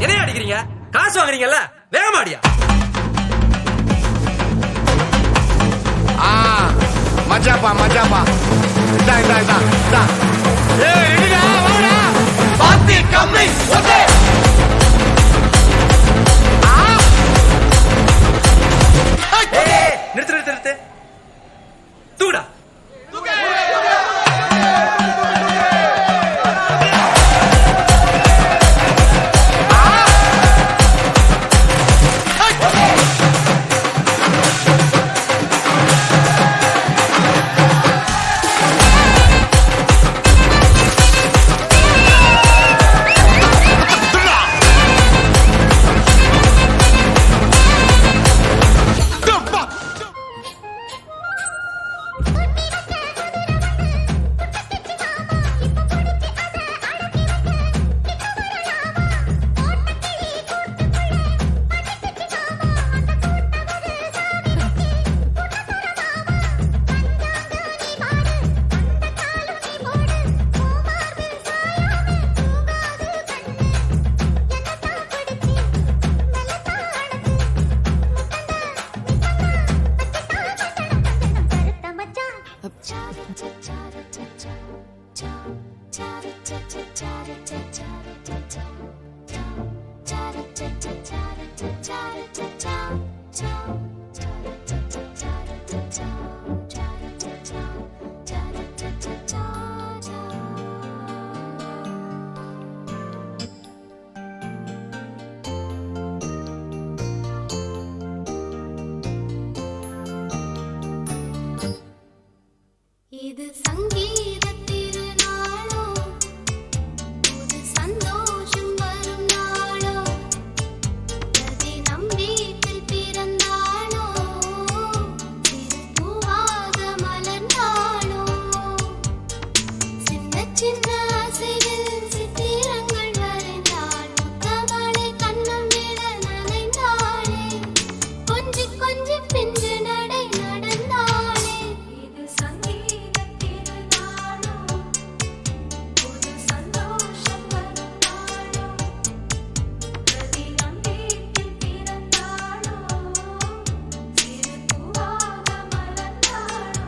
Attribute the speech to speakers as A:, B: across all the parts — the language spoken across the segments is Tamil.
A: என்னைய அடிக்கிறீங்க? காசு வாங்குறீங்கல்ல, வேகமாடியா?
B: மச்சாப்பா மச்சாப்பா, இதா இதா இதா இதா. ஏய் ரெடிடா, வாடா. பாத்தி கம்மி ஓகே.
A: நிறுத்து நிறுத்து நிறுத்து. தூடா.
C: இது சங்கீத திருநாளோ, புது சந்தோஷம் வரும் நாளோ, பிரதி நம் வீட்டில் பிறந்தாளோ, சிறு பூவாக மலர்ந்தாளோ, சின்ன சின்ன அசைவில் சித்திரங்கள் வரைந்தாள், முத்தமழை கண்ணம் விட நனைந்தாளே, கொஞ்சி கொஞ்சி பிஞ்சு நடை நடந்தாளே. இது சங்கீத திருநாளோ, புது சந்தோஷம் வரும் நாளோ, பிரதி நம் வீட்டில் பிறந்தாளோ, சிறு பூவாக மலர்ந்தாளோ.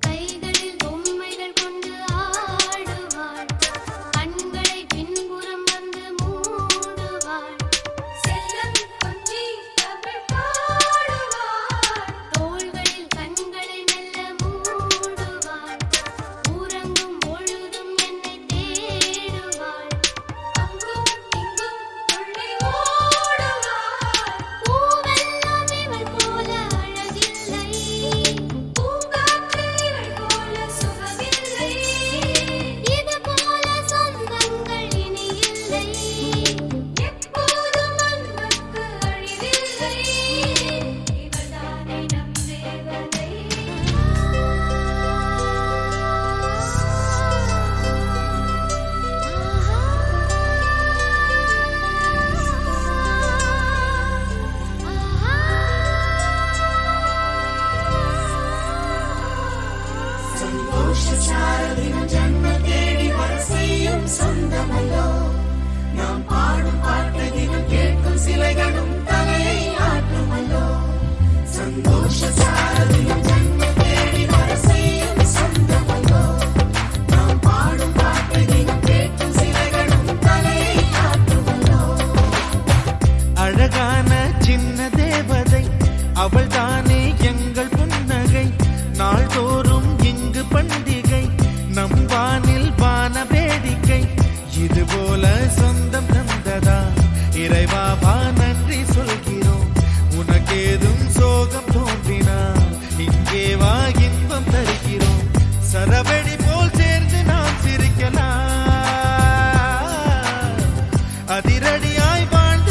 C: கைகளில் பொம்மைகள் கொண்டு ஆடுவாள், கண்களை பின்புறம் வந்து மூடுவாள், செல்லம் கொஞ்சி தமிழ் பாடுவாள், தோள்களில் கண்களை மெல்ல மூடுவாள், உறங்கும் பொழுதும் என்னை தேடுவாள், அங்கும் இங்கும் துள்ளி ஓடுவாள், பூவெல்லாம் இவள் போல அழகில்லை, பூங்காற்றில் இவள் போல சுகமில்லை, இது போல சொந்தங்கள் இனி இல்லை, எப்போதும் அன்புக்கு அழிவில்லை, இவள்தானே நம் தேவதை.
D: சந்தோஷசாரதினம் ஜன்ம தேடி வர செய்யும் சொந்தமல்லோ, நாம் பாடும் பாட்டை தினம் கேட்கும் சிலைகளும் தலையை ஆட்டுமல்லோ. சந்தோஷசாரதினம் ஜன்ம தேடி வர செய்யும் சொந்தமல்லோ, நாம் பாடும் பாட்டை தினம் கேட்கும் சிலைகளும் தலையை ஆட்டுமல்லோ.
E: அழகான சின்ன தேவதை அவள் தானே எங்கள் புன்னகை, நாள்தோறும் இங்கு பண்டிகை, நம் வானில் வான வேடிக்கை, இது போல சொந்தம் தந்ததா இறைவா, வா நன்றி சொல்கிறோம். உனக்கேதும் சோகம் தோன்றினா இங்கே வா இன்பம் தருகிறோம், சரவெடி போல் சேர்ந்து நாம் சிரிக்கலாம், அதிரடியாய் வாழ்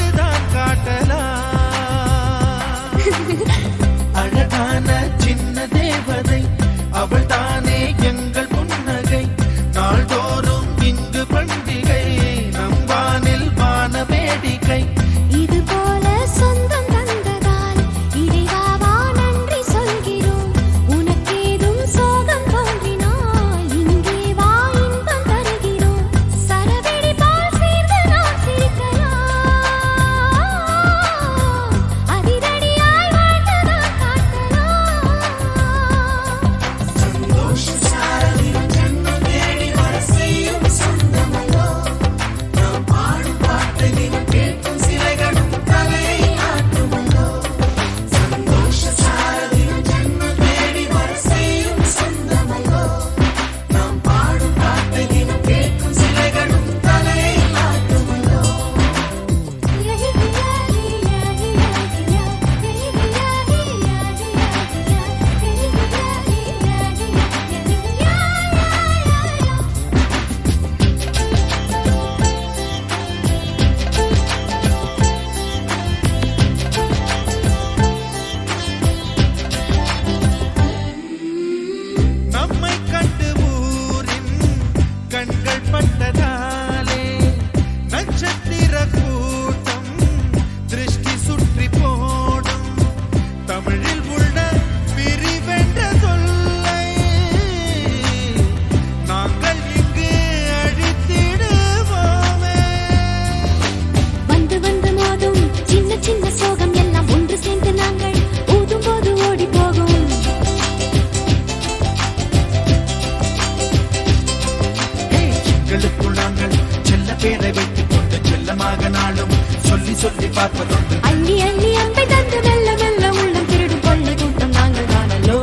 E: சொல்லி சொல்லி பார்ப்பதுண்டு.
C: அள்ளி அள்ளி அம்பை தந்து மெல்ல மெல்ல உள்ளம் திருடும் கொள்ளை கூட்டம் நாங்கள் காணலோ.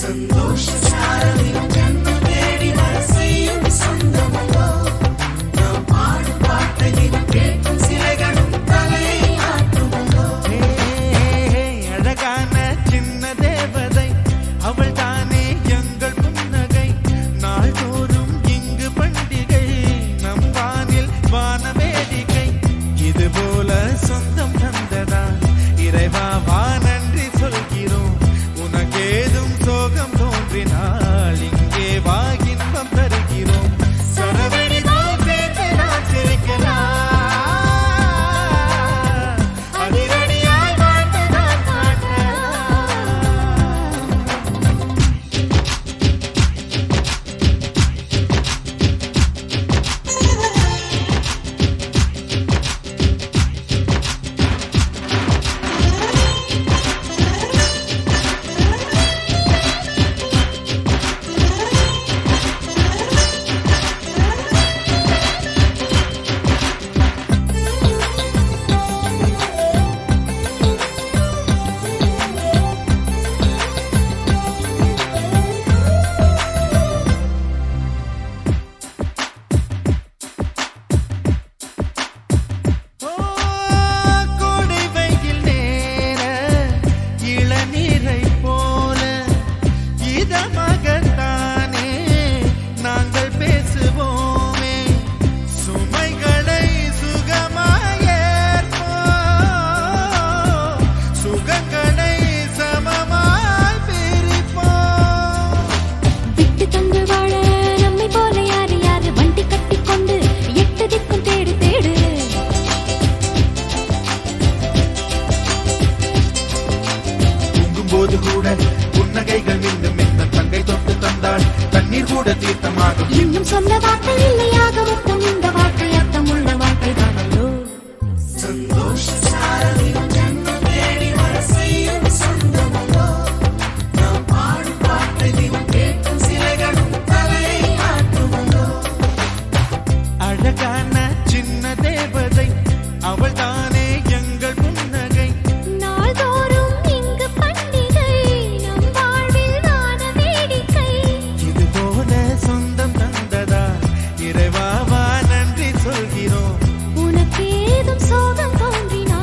D: சந்தோஷ சாரதியும் ஜன்மம் தேடி வர செய்யும் சொந்தமல்லோ. நாம் பாடும் பாட்டை தினம் கேட்கும் சிலைகளும் தலையை ஆட்டுமல்லோ.
E: அழகான சின்ன தேவதை அவள் தானே எங்கள் புன்னகை. நாள்தோறும் இங்கு பண்டிகை நம் வானில் வான வேடிக்கை. இது போல சொந்தம் தந்ததா இறைவா வா நன்றி சொல்கிறோம். உனக்கேதும் சோகம் தோன்றினால் இங்கே வா இன்பம் தருகிறோம். சரவெடி போல் சேர்த்து நான் சிரிக்கலாம். அதிரடியாய் வாழ்ந்து நான் காட்டலாம். கோடை வெயில் நேர இளநீரை போல இதமாகத்தானே நாங்கள் பேசுவோமே. சுமைகளை சுகமாயேற்போம், சுகங்களை சமமாய் பிரிப்போம்.
C: விட்டு தந்து வாழ நம்மை போல யாரு யாரு வண்டி கட்டி கொண்டு எட்டு திக்கும் தேடு தேடு.
E: தூங்கும்போது கூட புன்னகைகள் மீண்டும் இந்த தங்கை தொட்டு தந்தாள். தண்ணீர் கூட தீர்த்தமாகும்.
C: இன்னும் சொல்ல வார்த்தை இல்லையாக மொத்தம் இந்த வாழ்க்கை அர்த்தம் உள்ள வாழ்க்கை தானல்லோ.
D: சந்தோஷ சாரதியும் ஜன்மம் தேடி வர செய்யும் சொந்தமல்லோ. நாம் பாடும் பாட்டை தினம் கேட்கும் சிலைகளும் தலையை ஆட்டுமல்லோ.
E: அழகான சின்ன தேவதை அவள் தானே எங்கள் புன்னகை.
C: நாள்தோறும் இங்கு பண்டிகை நம் வாழ்வில் வான வேடிக்கை.
E: இது போல சொந்தம் தந்ததா இறைவா வா நன்றி சொல்கிறோம்.
C: உனக்கேதும் சோகம் தோன்றினா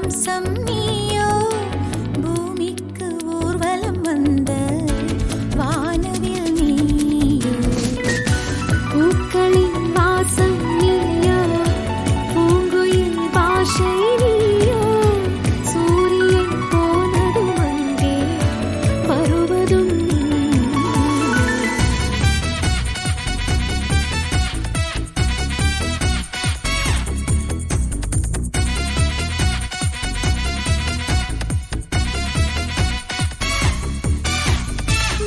C: வம்சம் நீயோ பூமிக்கு ஊர்வலம் வந்த வானவில் நீயோ பூக்களின் வாசம் நீயோ பூங்குயில் பாஷை நீயோ சூரியன் போனதும் அங்கே வருவதும் நீயோ.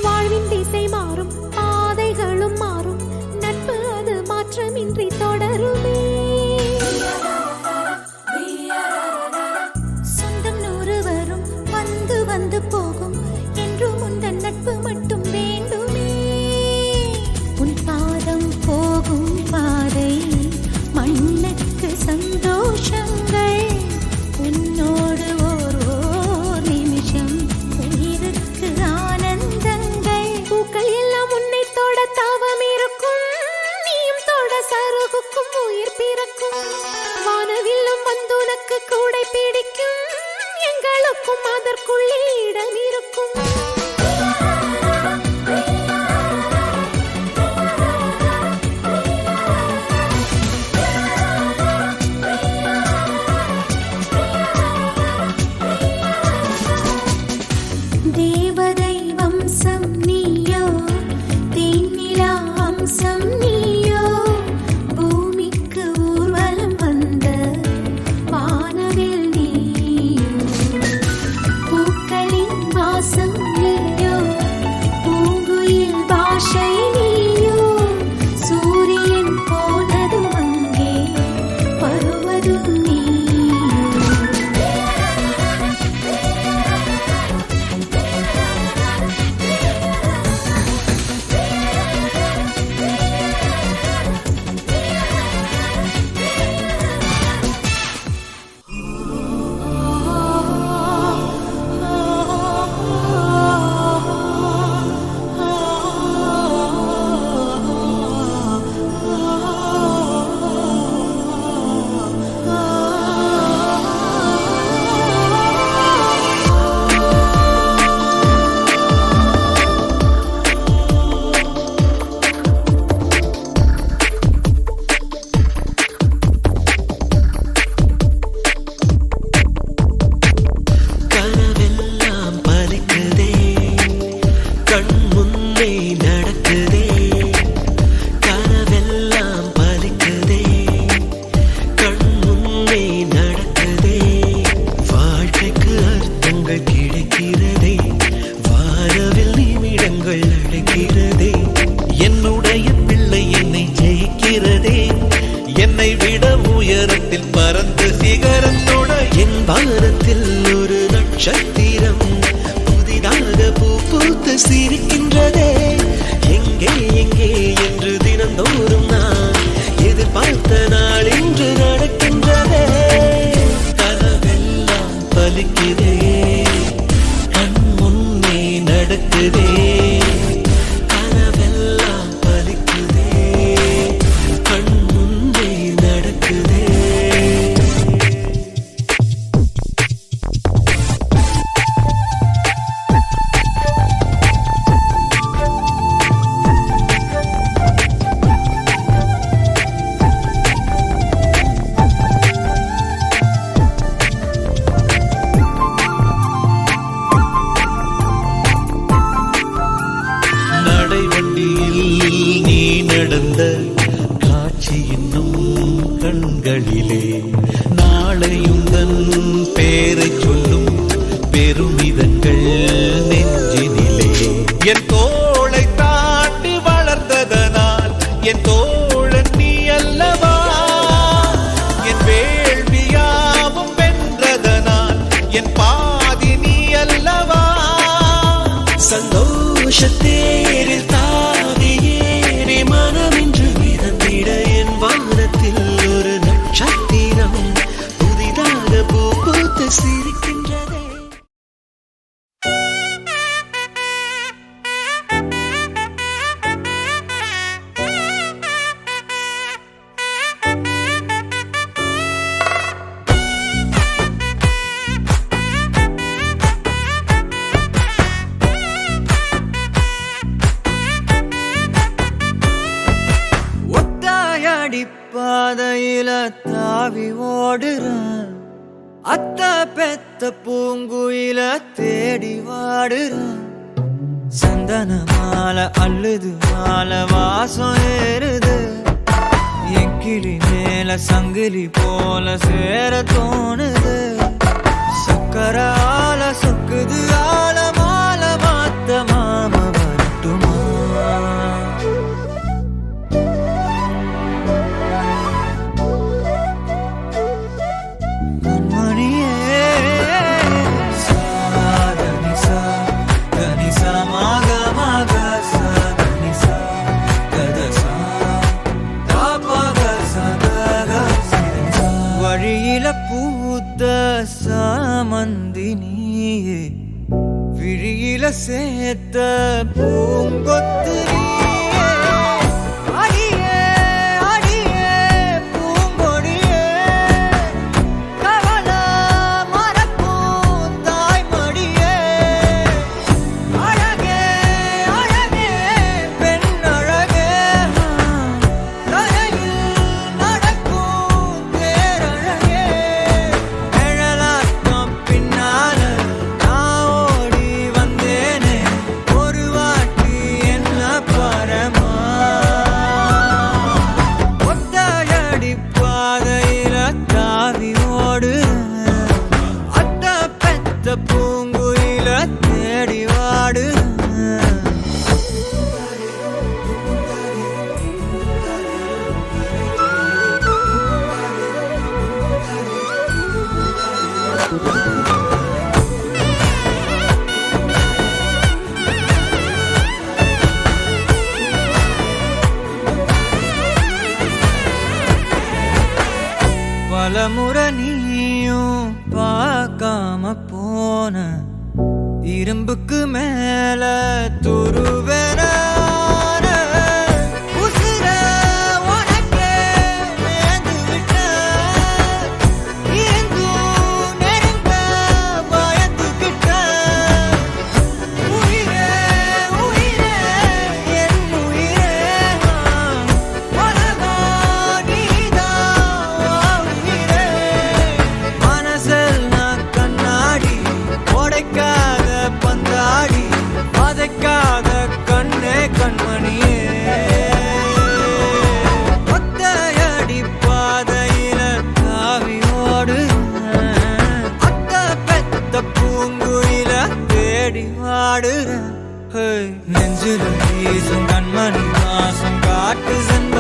C: வாழ்வின் திசை மாறும் பாதைகளும் மாறும் நட்பு அது மாற்றமின்றி தொடருமே. சொந்தம் 100 வரும் வந்து வந்து போகும் என்றும் உந்தன் நட்பு மட்டும் வேண்டுமே. உன் பாதம் போகும் பாதை மண்ணுக்கு சந்தோஷங்கள் உன்னோடு ஓர் நிமிஷம் உயிருக்கு ஆனந்தங்கள். பூக்கள் எல்லாம் உன்னை தொட தாவம் இருக்கும் நீயும் தொட சருகுக்கும் உயிர் பிறக்கும். வானவில்லும் வந்து உனக்கு கூடை பிடிக்கும் எங்களுக்கும் அதற்குள்ளே இடம் இருக்கும். தேவதை வம்சம் நீயோ தேனிலா அம்சம் நீயோ பூமிக்கு ஊர்வலம் வந்த வானவில் நீயோ பூக்களின் வாசம் நீயோ பூங்குயில் பாஷை நீயோ சூரியன் போனதும் அங்கே வருவதும் நீயோ.
F: கனவெல்லாம் பலிக்குதே கண் முன்னே நடக்குதே. கனவெல்லாம் பலிக்குதே கண் முன்னே நடக்குதே. வாழ்க்கைக்கு அர்த்தங்கள் கிடைக்கிறதே வானவில் நிமிடங்கள் நடக்கிறதே. என்னுடைய பிள்ளை என்னை ஜெயிக்கிறதே என்னை விட உயரத்தில் பறந்து சிகரத்தோட என் வானத்தில் ஒரு நட்சத்திரம் புதிதாக பூ பூத்து சிரிக்கின்றதே. எங்கே எங்கே என்று தினந்தோறும் நான் எதிர்பார்த்த நாள் இன்று நடக்கின்றதே. கனவெல்லாம் பலிக்குதே கண் முன்னே நடக்குதே. கனவெல்லாம் பலிக்குதே கண் முன்னே நடக்குதே. நடைவண்டியில் நீ நடந்த காட்சி இன்னும் கண்களிலே நாளையுந்தன் பேரை சொல்லும் பெருமிதங்கள் நெஞ்சினிலே. என் தோளை தாண்டி வளர்ந்ததனால் என் தோழன் நீ அல்லவா. என் வேள்வியாவும் வென்றதனால் என் பாதி நீ அல்லவா. சந்தோஷத்தேரில் தாவி ஏறி மனமின்று மிதந்திட என் வானத்தில் ஒரு நட்சத்திரம் புதிதாக பூ பூத்து சிரிக்கின்றதே.
G: ஓடுறான் அத்த பெத்த பூங்குயில தேடி வாடுறான் சந்தன மாலை அள்ளுது மாலை வாசம் ஏறுது என் கிளி மேல சங்கிலி போல சேர தோணுது சக்கர ஆல சொக்குது ஆல மால மாத்த மாம வரட்டுமா கண்மணியே சாதனி சா கனி சா மாக மாக சா கனி சா கத சா தாபக சதக சா வழியில பூத்த சாமந்தி நீயே விழியில சேர்த்த பூங்கொத்து நீயே அடியே அடியே பூங்கொடியே கவல மறக்கும் தாய்மடியே அழகே அழகே பெண் அழகே தரையில் நடக்கும் தேரழகே நிழலாட்டம் பின்னால நான் ஓடி வந்தேனே ஒரு வாட்டி என்ன பரமா ஒத்தையடி பாதையில தாவி ஓடுறேன் அத்த பெத்த பூங்குயில தேடி வாடுறேன் பலமுறை நீயும் பார்க்காம போன இரும்புக்கு மேல துருவென உசிர உனக்கே மேந்து விட்ட இருந்தும் நெருங்க பயந்துகிட்ட உயிரே உயிரே என் உயிரே உலகா நீதான் உயிரே மனசில் நான் கண்ணாடி உடைக்காத பந்தாடி பதைக்காத கண்ணே கண்மணியே ஒத்தையடி பாதையில தாவி ஓடுறேன் அத்த பெத்த பூங்குயில தேடி வாடுறேன் நெஞ்சில வீசும் கண்மணி வாசம் காட்டு சென்ற